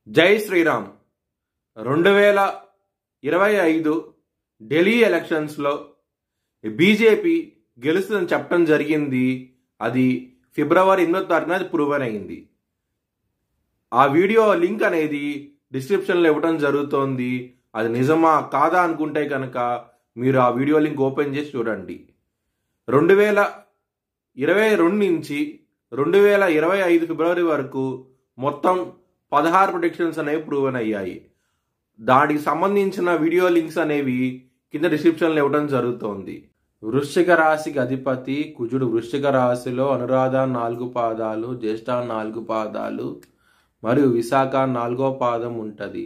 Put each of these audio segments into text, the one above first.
జై శ్రీరామ్. 2025 ఢిల్లీ ఎలక్షన్స్లో బీజేపీ గెలుస్తుందని చెప్పడం జరిగింది. అది ఫిబ్రవరి 8వ తారీఖున అది ప్రూవన్ అయింది. ఆ వీడియో లింక్ అనేది డిస్క్రిప్షన్లో ఇవ్వడం జరుగుతోంది. అది నిజమా కాదా అనుకుంటే కనుక మీరు ఆ వీడియో లింక్ ఓపెన్ చేసి చూడండి. 2022 నుంచి 2025 ఫిబ్రవరి వరకు మొత్తం 16 ప్రొడిక్షన్స్ అనేవి ప్రూవన్ అయ్యాయి. దానికి సంబంధించిన వీడియో లింక్స్ అనేవి కింద డిస్క్రిప్షన్లో ఇవ్వడం జరుగుతోంది. వృశ్చిక రాశికి అధిపతి కుజుడు. వృశ్చిక రాశిలో అనురాధ 4 పాదాలు, జ్యేష్ఠ 4 పాదాలు మరియు విశాఖ 4వ పాదం ఉంటుంది.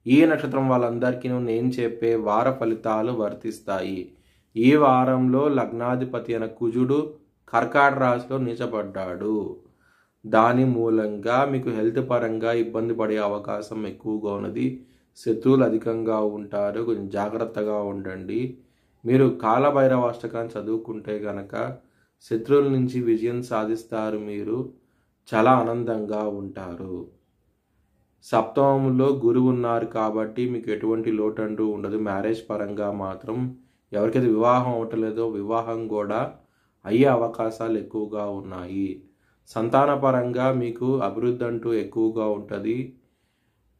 ఈ నక్షత్రం వాళ్ళందరికీ నేను చెప్పే వార ఫలితాలు వర్తిస్తాయి. ఈ వారంలో లగ్నాధిపతి అయిన కుజుడు కర్కాటక రాశిలో నీచపడ్డాడు. దాని మూలంగా మీకు హెల్త్ పరంగా ఇబ్బంది పడే అవకాశం ఎక్కువగా ఉన్నది. శత్రువులు అధికంగా ఉంటారు. కొంచెం జాగ్రత్తగా ఉండండి. మీరు కాలభైరవ అష్టకాన్ని చదువుకుంటే కనుక శత్రువుల నుంచి విజయం సాధిస్తారు. మీరు చాలా ఆనందంగా ఉంటారు. సప్తమంలో గురువు ఉన్నారు కాబట్టి మీకు ఎటువంటి లోటంటూ ఉండదు. మ్యారేజ్ పరంగా మాత్రం ఎవరికైతే వివాహం అవ్వట్లేదో వివాహం కూడా అయ్యే అవకాశాలు ఎక్కువగా ఉన్నాయి. సంతాన పరంగా మీకు అభివృద్ధి అంటూ ఎక్కువగా ఉంటుంది.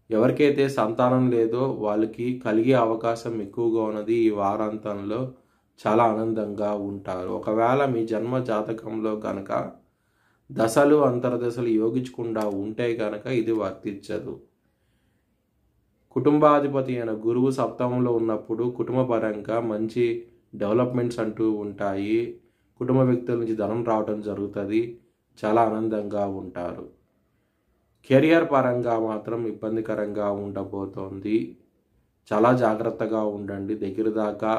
ఎవరికైతే సంతానం లేదో వాళ్ళకి కలిగే అవకాశం ఎక్కువగా ఉన్నది. ఈ వారాంతంలో చాలా ఆనందంగా ఉంటారు. ఒకవేళ మీ జన్మ జాతకంలో కనుక దశలు అంతర్దశలు యోగించకుండా ఉంటే కనుక ఇది వర్తించదు. కుటుంబాధిపతి అయిన గురువు సప్తమంలో ఉన్నప్పుడు కుటుంబ పరంగా మంచి డెవలప్మెంట్స్ అంటూ ఉంటాయి. కుటుంబ వ్యక్తుల నుంచి ధనం రావడం జరుగుతుంది. చాలా ఆనందంగా ఉంటారు. కెరియర్ పరంగా మాత్రం ఇబ్బందికరంగా ఉండబోతోంది. చాలా జాగ్రత్తగా ఉండండి. దగ్గర దాకా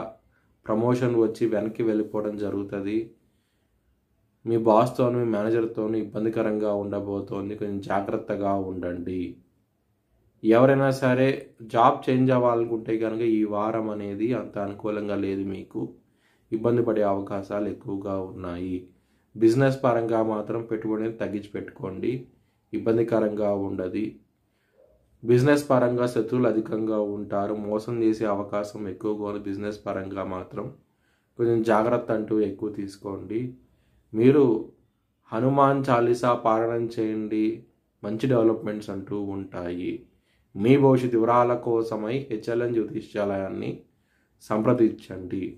ప్రమోషన్ వచ్చి వెనక్కి వెళ్ళిపోవడం జరుగుతుంది. మీ బాస్తోనూ మీ మేనేజర్తోనూ ఇబ్బందికరంగా ఉండబోతోంది. కొంచెం జాగ్రత్తగా ఉండండి. ఎవరైనా సరే జాబ్ చేంజ్ అవ్వాలనుకుంటే కనుక ఈ వారం అనేది అంత అనుకూలంగా లేదు. మీకు ఇబ్బంది పడే అవకాశాలు ఎక్కువగా ఉన్నాయి. బిజినెస్ పరంగా మాత్రం పెట్టుబడిని తగ్గించి పెట్టుకోండి. ఇబ్బందికరంగా ఉండదు. బిజినెస్ పరంగా శత్రువులు అధికంగా ఉంటారు. మోసం చేసే అవకాశం ఎక్కువగా ఉంది. బిజినెస్ పరంగా మాత్రం కొంచెం జాగ్రత్త అంటూ ఎక్కువ తీసుకోండి. మీరు హనుమాన్ చాలీసా పారాయణం చేయండి. మంచి డెవలప్మెంట్స్ అంటూ ఉంటాయి. మీ భవిష్యత్ వివరాల కోసమై హెచ్ఎల్ఎన్ జ్యోతిష్యాలయాన్ని సంప్రదించండి.